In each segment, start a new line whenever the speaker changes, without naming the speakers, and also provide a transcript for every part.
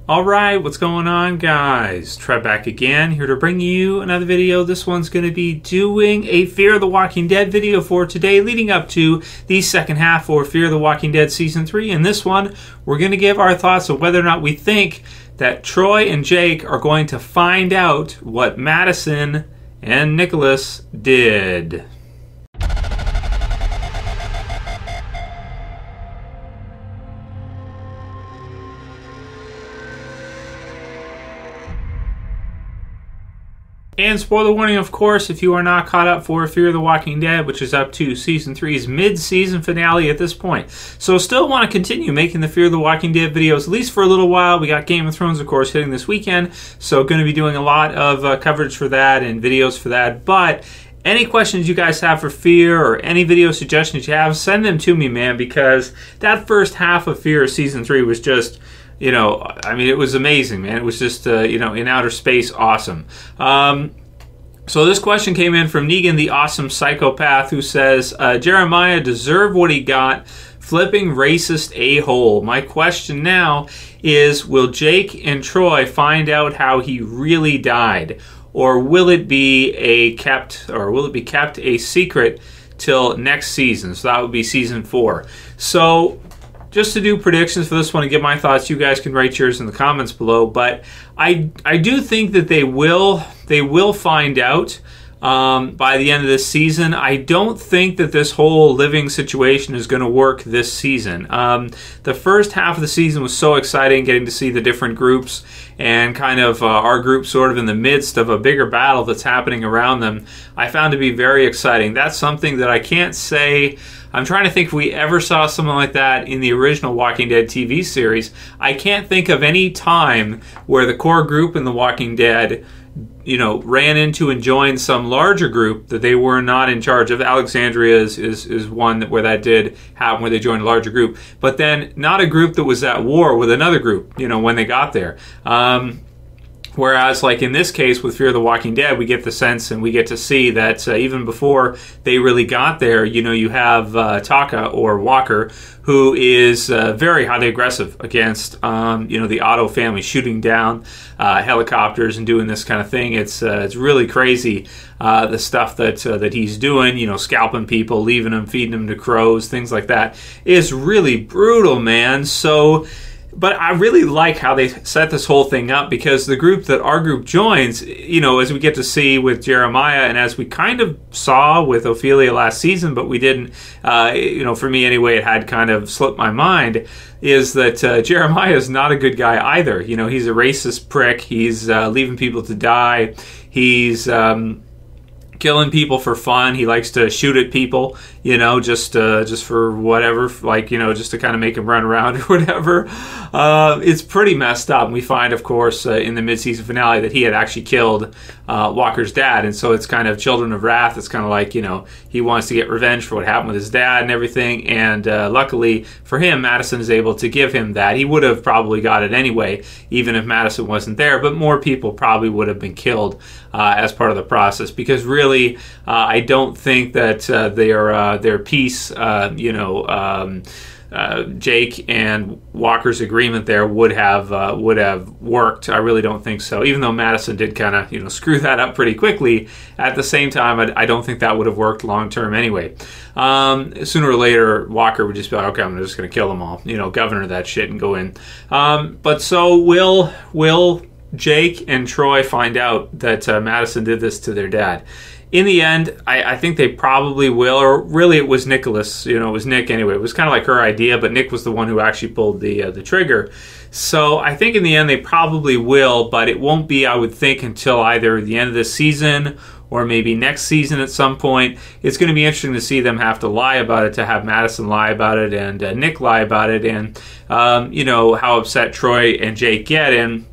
Alright, what's going on, guys? Trev back again, here to bring you another video. This one's going to be doing a Fear the Walking Dead video for today, leading up to the second half for Fear the Walking Dead Season 3. In this one, we're going to give our thoughts of whether or not we think that Troy and Jake are going to find out what Madison and Nicholas did. And spoiler warning, of course, if you are not caught up for Fear the Walking Dead, which is up to Season 3's mid-season finale at this point. So still want to continue making the Fear the Walking Dead videos, at least for a little while. We got Game of Thrones, of course, hitting this weekend, so going to be doing a lot of coverage for that and videos for that. But any questions you guys have for Fear or any video suggestions you have, send them to me, man, because that first half of Fear Season 3 was just... it was amazing, man. It was just, in outer space, awesome. So this question came in from Negan, the awesome psychopath, who says, Jeremiah deserved what he got, flipping racist a-hole. My question now is, will Jake and Troy find out how he really died? Or will it be kept a secret till next season? So that would be Season 4. So... just to do predictions for this one and give my thoughts, you guys can write yours in the comments below. But I do think that they will find out by the end of this season. I don't think that this whole living situation is going to work this season. The first half of the season was so exciting, getting to see the different groups and kind of our group sort of in the midst of a bigger battle that's happening around them. I found to be very exciting. That's something that I can't say. I'm trying to think if we ever saw something like that in the original Walking Dead TV series. I can't think of any time where the core group in The Walking Dead, ran into and joined some larger group that they were not in charge of. Alexandria is one where that did happen, where they joined a larger group. But then not a group that was at war with another group, when they got there. Whereas, like in this case with Fear the Walking Dead, we get the sense and we get to see that even before they really got there, you have Taka, or Walker, who is very highly aggressive against, the Otto family, shooting down helicopters and doing this kind of thing. It's really crazy, the stuff that he's doing, scalping people, leaving them, feeding them to crows, things like that. Is really brutal, man. So... but I really like how they set this whole thing up, because the group that our group joins, as we get to see with Jeremiah, and as we kind of saw with Ophelia last season, but we didn't, for me anyway, it had kind of slipped my mind, is that Jeremiah is not a good guy either. He's a racist prick. He's leaving people to die. He's... killing people for fun. He likes to shoot at people, just for whatever, just to kind of make him run around or whatever. It's pretty messed up. And we find, of course, in the mid-season finale that he had actually killed Walker's dad, and so it's kind of Children of Wrath. It's kind of like, he wants to get revenge for what happened with his dad and everything, and luckily for him, Madison is able to give him that. He would have probably got it anyway, even if Madison wasn't there, but more people probably would have been killed as part of the process, because really, I don't think that their peace, Jake and Walker's agreement there would have worked. I really don't think so. Even though Madison did kind of screw that up pretty quickly, at the same time I don't think that would have worked long term anyway. Sooner or later, Walker would just be like, okay, I'm just going to kill them all, governor that shit and go in. But so will Jake and Troy find out that Madison did this to their dad? In the end, I think they probably will, or really it was Nicholas, it was Nick anyway. It was kind of like her idea, but Nick was the one who actually pulled the trigger. So I think in the end they probably will, but it won't be, I would think, until either the end of this season or maybe next season at some point. It's going to be interesting to see them have to lie about it, to have Madison lie about it and Nick lie about it, and how upset Troy and Jake get, and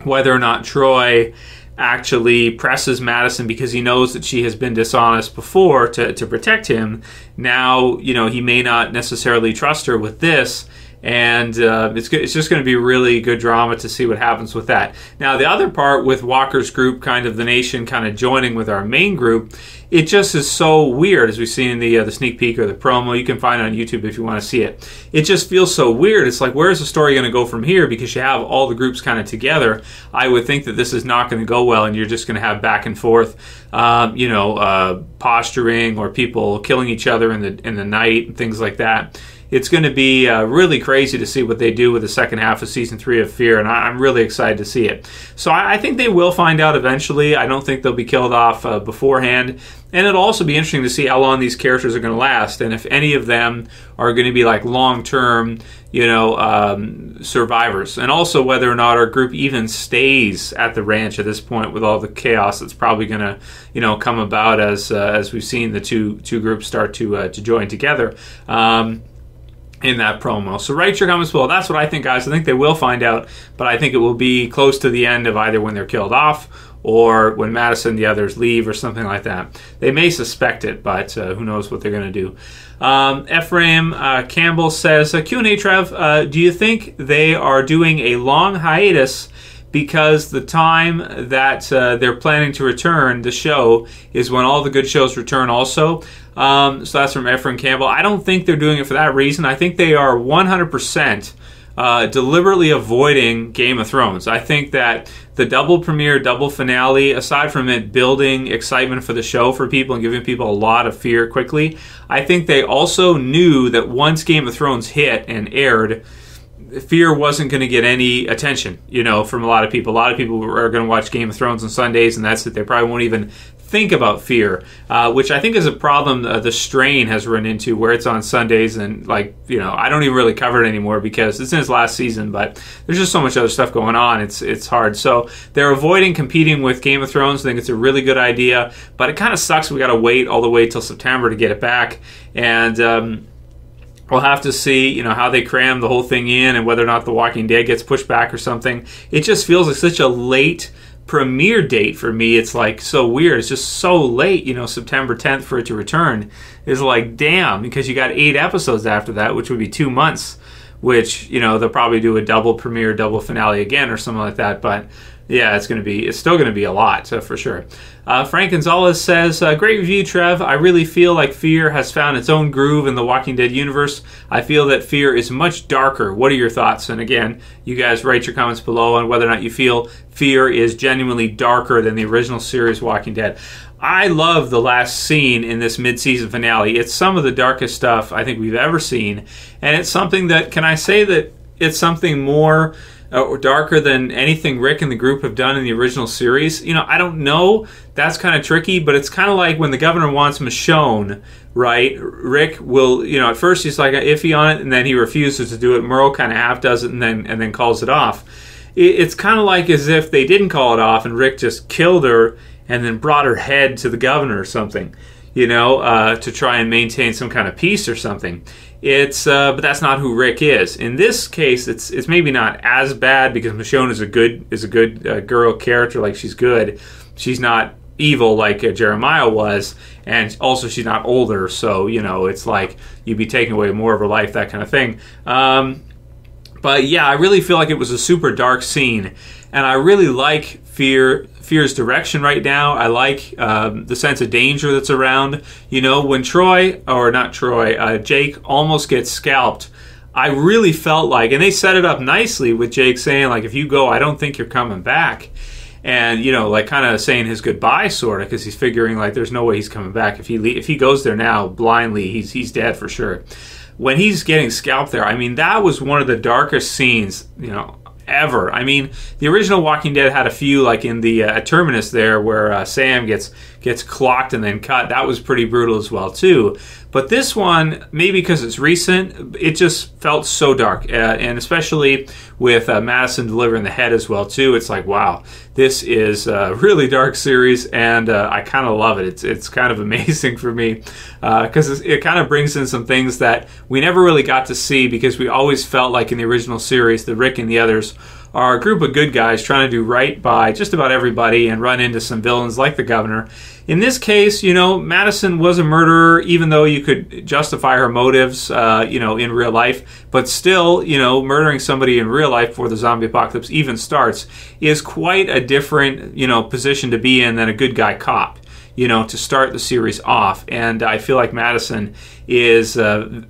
whether or not Troy actually presses Madison because he knows that she has been dishonest before to protect him. Now, he may not necessarily trust her with this, And it's just going to be really good drama to see what happens with that. Now, the other part with Walker's group, kind of the Nation kind of joining with our main group, it just is so weird, as we've seen in the sneak peek or the promo. You can find it on YouTube if you want to see it. It just feels so weird. It's like, where's the story going to go from here? Because you have all the groups kind of together. I would think that this is not going to go well, and you're just going to have back and forth, posturing or people killing each other in the night and things like that. It's going to be really crazy to see what they do with the second half of Season 3 of Fear, and I'm really excited to see it. So I think they will find out eventually. I don't think they'll be killed off beforehand. And it'll also be interesting to see how long these characters are going to last, and if any of them are going to be like long-term, survivors. And also whether or not our group even stays at the ranch at this point with all the chaos that's probably going to, come about as we've seen the two groups start to join together. In that promo. So write your comments below. That's what I think, guys. I think they will find out, but I think it will be close to the end of either when they're killed off or when Madison and the others leave or something like that. They may suspect it, but who knows what they're going to do. Ephraim Campbell says, Q&A, Trev, do you think they are doing a long hiatus because the time that they're planning to return the show is when all the good shows return also? So that's from Ephraim Campbell. I don't think they're doing it for that reason. I think they are 100% deliberately avoiding Game of Thrones. I think that the double premiere, double finale, aside from it building excitement for the show for people and giving people a lot of fear quickly, I think they also knew that once Game of Thrones hit and aired, Fear wasn't going to get any attention, from a lot of people. A lot of people are going to watch Game of Thrones on Sundays, and that's it. They probably won't even think about Fear, which I think is a problem the Strain has run into, where it's on Sundays, and I don't even really cover it anymore because it's in its last season, but there's just so much other stuff going on. It's hard. So they're avoiding competing with Game of Thrones. I think it's a really good idea, but it kind of sucks. We got to wait all the way till September to get it back, and we'll have to see, how they cram the whole thing in and whether or not The Walking Dead gets pushed back or something. It just feels like such a late premiere date for me. It's like so weird. It's just so late, September 10th for it to return is like, damn, because you got 8 episodes after that, which would be 2 months, which, they'll probably do a double premiere, double finale again or something like that. But yeah, it's still going to be a lot, for sure. Frank Gonzales says, great review, Trev. I really feel like Fear has found its own groove in the Walking Dead universe. I feel that Fear is much darker. What are your thoughts? And again, you guys write your comments below on whether or not you feel Fear is genuinely darker than the original series Walking Dead. I love the last scene in this mid-season finale. It's some of the darkest stuff I think we've ever seen. And it's something that, can I say that it's something more or darker than anything Rick and the group have done in the original series? I don't know. That's kind of tricky, but it's kind of like when the governor wants Michonne, right? Rick will, at first he's like iffy on it, and then he refuses to do it. Merle kind of half does it, and then calls it off. It's kind of like as if they didn't call it off, and Rick just killed her and then brought her head to the governor or something, to try and maintain some kind of peace or something. But that's not who Rick is. In this case, it's maybe not as bad because Michonne is a good girl character. Like, she's good. She's not evil like Jeremiah was, and also she's not older. So it's like you'd be taking away more of her life, that kind of thing. But yeah, I really feel like it was a super dark scene, and I really like Fear's direction right now. I like the sense of danger that's around. When Jake almost gets scalped, I really felt like, and they set it up nicely with Jake saying, like, if you go, I don't think you're coming back. And, kind of saying his goodbye, sort of, because he's figuring, like, there's no way he's coming back. If he goes there now blindly, he's dead for sure. When he's getting scalped there, I mean, that was one of the darkest scenes, ever. I mean, the original Walking Dead had a few, like in the Terminus there, where Sam gets clocked and then cut. That was pretty brutal as well too. But this one, maybe because it's recent, it just felt so dark, and especially with Madison delivering the head as well too. It's like, wow, this is a really dark series, and I kind of love it. It's kind of amazing for me because it kind of brings in some things that we never really got to see, because we always felt like in the original series that Rick and the others are a group of good guys trying to do right by just about everybody and run into some villains like the governor. In this case, you know, Madison was a murderer, even though you could justify her motives, you know, in real life. But still, you know, murdering somebody in real life before the zombie apocalypse even starts is quite a different, you know, position to be in than a good guy cop, you know, to start the series off. And I feel like Madison is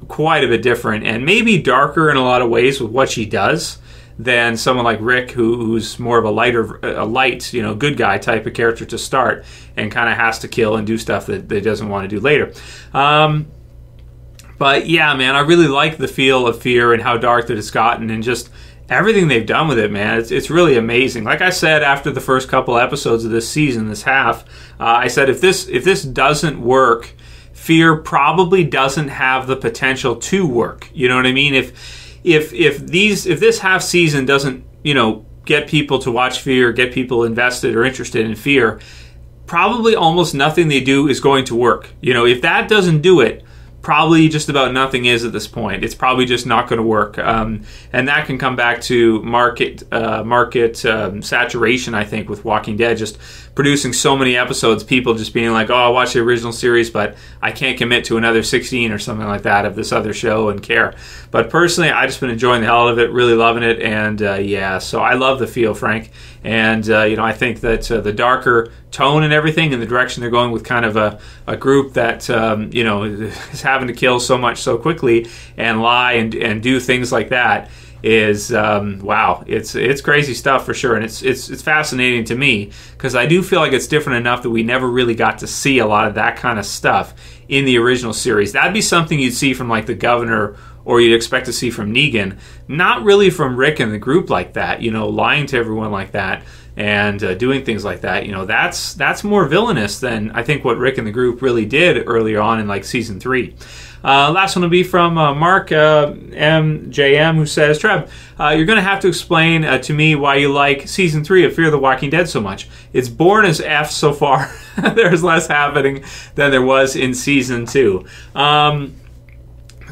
quite a bit different and maybe darker in a lot of ways with what she does than someone like Rick, who's more of a light, you know, good guy type of character to start, and kind of has to kill and do stuff that he doesn't want to do later. But yeah, man, I really like the feel of Fear and how dark that it's gotten, and just everything they've done with it, man. It's really amazing. Like I said, after the first couple episodes of this season, this half, I said if this doesn't work, Fear probably doesn't have the potential to work. You know what I mean? If this half season doesn't, you know, get people to watch Fear, get people invested or interested in Fear, probably almost nothing they do is going to work. You know, if that doesn't do it, probably just about nothing is at this point. It's probably just not going to work, and that can come back to market saturation. I think with Walking Dead just producing so many episodes, people just being like, "Oh, I'll watch the original series, but I can't commit to another 16 or something like that of this other show and care." But personally, I just been enjoying the hell out of it, really loving it, and yeah, so I love the feel, Frank, and you know, I think that the darker tone and everything, and the direction they're going with kind of a group that you know, is having to kill so much so quickly and lie and do things like that is wow, it's crazy stuff for sure, and it's fascinating to me because I do feel like it's different enough that we never really got to see a lot of that kind of stuff in the original series. That'd be something you'd see from like the governor, or you'd expect to see from Negan, not really from Rick and the group like that, you know, lying to everyone like that and doing things like that. You know, that's more villainous than I think what Rick and the group really did earlier on in like season 3. Last one will be from Mark MJM, who says, Trev, you're going to have to explain to me why you like season 3 of Fear the Walking Dead so much. It's boring as F so far. There's less happening than there was in season 2.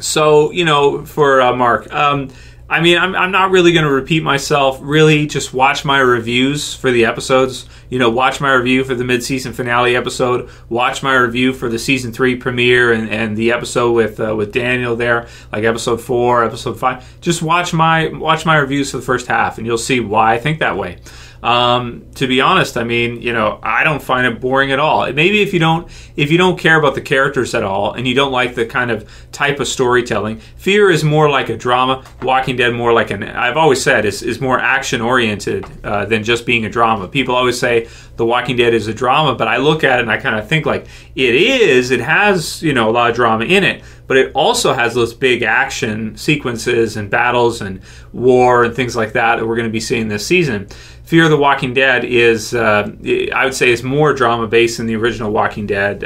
So, you know, for Mark, I mean, I'm not really going to repeat myself. Really, just watch my reviews for the episodes. You know, watch my review for the mid-season finale episode. Watch my review for the season 3 premiere and the episode with Daniel there, like episode 4, episode 5. Just watch my reviews for the first half, and you'll see why I think that way. To be honest, I mean, you know, I don't find it boring at all. Maybe if you don't care about the characters at all and you don't like the kind of type of storytelling, Fear is more like a drama. Walking Dead more like I've always said is more action oriented than just being a drama. People always say The Walking Dead is a drama, but I look at it and I kind of think like it is. It has, you know, a lot of drama in it, but it also has those big action sequences and battles and war and things like that we're going to be seeing this season. Fear the Walking Dead is, I would say, is more drama based than the original Walking Dead,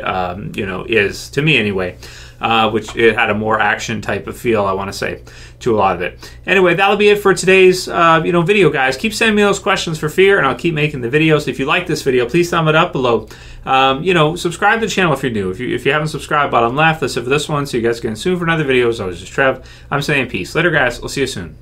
you know, is to me anyway. Which it had a more action type of feel, I want to say, to a lot of it. Anyway, that'll be it for today's you know, video, guys. Keep sending me those questions for Fear, and I'll keep making the videos. If you like this video, please thumb it up below. You know, subscribe to the channel if you're new. If you haven't subscribed, bottom left, that's it for this one. So you guys get in soon for another video. As always, this is Trev. I'm saying peace. Later, guys. We'll see you soon.